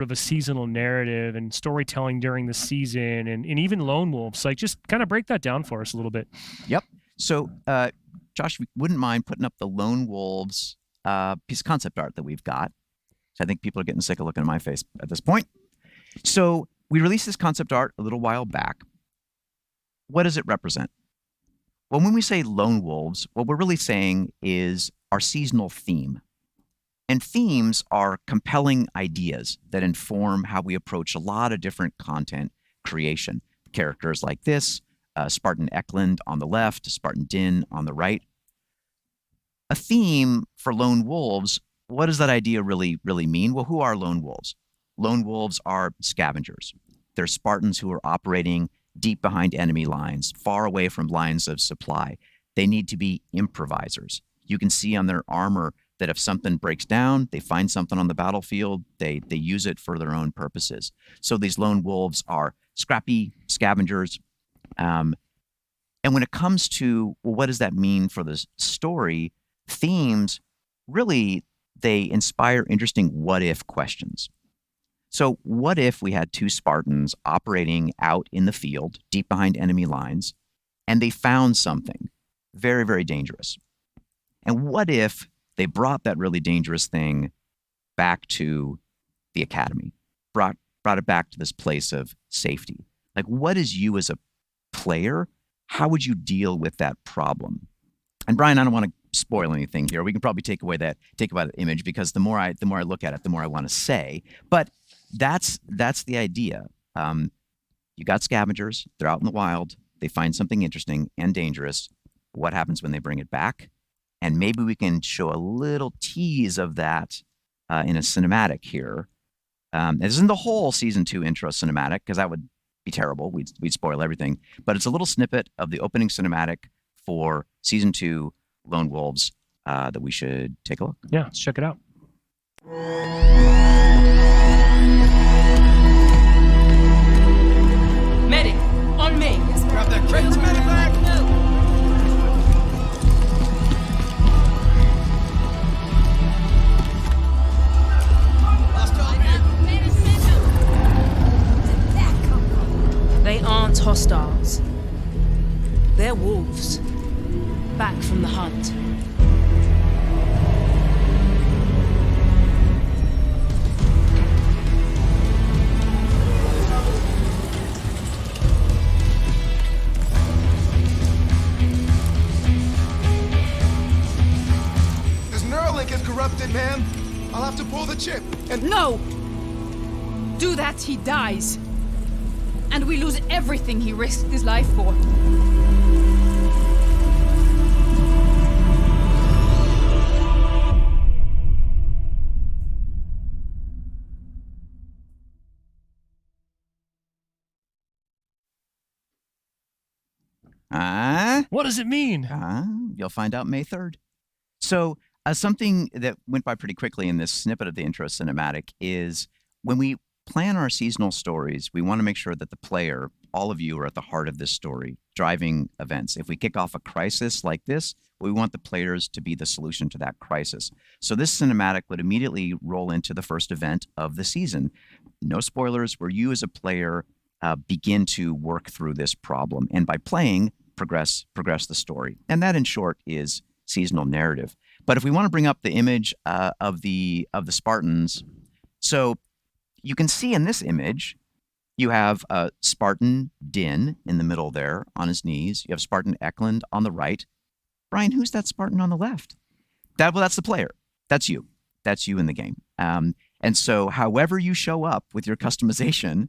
of a seasonal narrative and storytelling during the season and even Lone Wolves. Like, just kind of break that down for us a little bit. Yep. So, Josh, we wouldn't mind putting up the Lone Wolves piece of concept art that we've got. So I think people are getting sick of looking at my face at this point. So we released this concept art a little while back. What does it represent? Well, when we say Lone Wolves, what we're really saying is our seasonal theme. And themes are compelling ideas that inform how we approach a lot of different content creation. Characters like this, Spartan Eklund on the left, Spartan Din on the right. A theme for Lone Wolves, what does that idea really mean? Well, who are Lone Wolves? Lone Wolves are scavengers. They're Spartans who are operating deep behind enemy lines, far away from lines of supply. They need to be improvisers. You can see on their armor that if something breaks down, they find something on the battlefield, they use it for their own purposes. So these Lone Wolves are scrappy scavengers. And when it comes to, well, what does that mean for the story? Themes, really, they inspire interesting what-if questions. So what if we had two Spartans operating out in the field, deep behind enemy lines, and they found something very, very dangerous? And what if they brought that really dangerous thing back to the academy, brought it back to this place of safety? Like, what is you as a player? How would you deal with that problem? And Brian, I don't want to spoil anything here. We can probably take about that image, because the more I look at it, the more I want to say. But that's the idea. You got scavengers. They're out in the wild. They find something interesting and dangerous. What happens when they bring it back? And maybe we can show a little tease of that in a cinematic here. This isn't the whole season 2 intro cinematic, because that would be terrible. We'd spoil everything. But it's a little snippet of the opening cinematic for season 2 Lone Wolves that we should take a look. Yeah, let's check it out. Medic, on me. Yes, grab that kid. Medic back. They aren't hostiles. They're wolves. Back from the hunt. This Neuralink is corrupted, man. I'll have to pull the chip and... No! Do that, he dies. And we lose everything he risked his life for. What does it mean? You'll find out May 3rd. So something that went by pretty quickly in this snippet of the intro cinematic is when we plan our seasonal stories, we want to make sure that the player, all of you, are at the heart of this story, driving events. If we kick off a crisis like this, we want the players to be the solution to that crisis. So this cinematic would immediately roll into the first event of the season. No spoilers, where you as a player begin to work through this problem. And by playing, progress the story. And that, in short, is seasonal narrative. But if we want to bring up the image of the Spartans, so you can see in this image, you have Spartan Din in the middle there on his knees. You have Spartan Eklund on the right. Brian, who's that Spartan on the left? That's the player. That's you. That's you in the game. And so however you show up with your customization,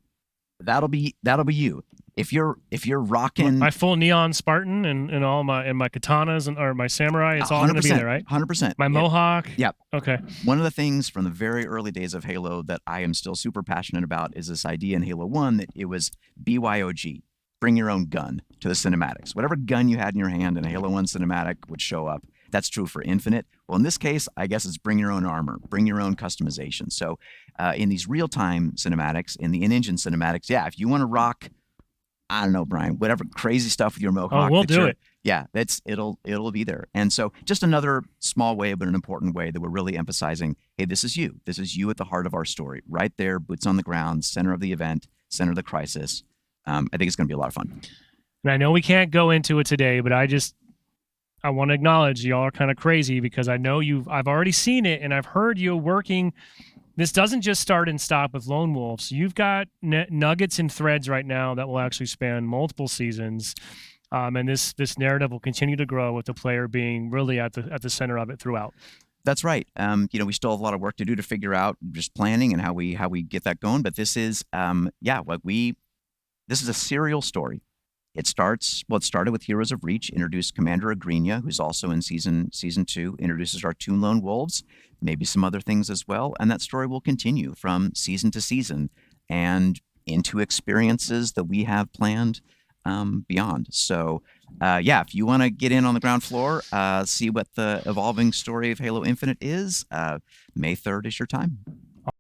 that'll be you. If you're rocking my full neon Spartan and all my katanas or my samurai, it's all going to be there, right? 100%. My mohawk. Yep. Okay. One of the things from the very early days of Halo that I am still super passionate about is this idea in Halo 1 that it was BYOG, bring your own gun to the cinematics. Whatever gun you had in your hand in a Halo 1 cinematic would show up. That's true for Infinite. Well, in this case, I guess it's bring your own armor, bring your own customization. So in these real-time cinematics, in the in-engine cinematics, yeah, if you want to rock, I don't know, Brian, whatever crazy stuff with your mohawk. Oh, we'll do it. Yeah, it'll be there. And so just another small way, but an important way that we're really emphasizing, hey, this is you. This is you at the heart of our story, right there, boots on the ground, center of the event, center of the crisis. I think it's going to be a lot of fun. And I know we can't go into it today, but I want to acknowledge y'all are kind of crazy because I know I've already seen it and I've heard you working. This doesn't just start and stop with Lone Wolves. You've got nuggets and threads right now that will actually span multiple seasons. And this narrative will continue to grow with the player being really at the center of it throughout. That's right. We still have a lot of work to do to figure out just planning and how we get that going. But this is, this is a serial story. It started with Heroes of Reach, introduced Commander Agrinia, who's also in season 2, introduces our 2 Lone Wolves, maybe some other things as well. And that story will continue from season to season and into experiences that we have planned beyond. So, if you want to get in on the ground floor, see what the evolving story of Halo Infinite is, May 3rd is your time.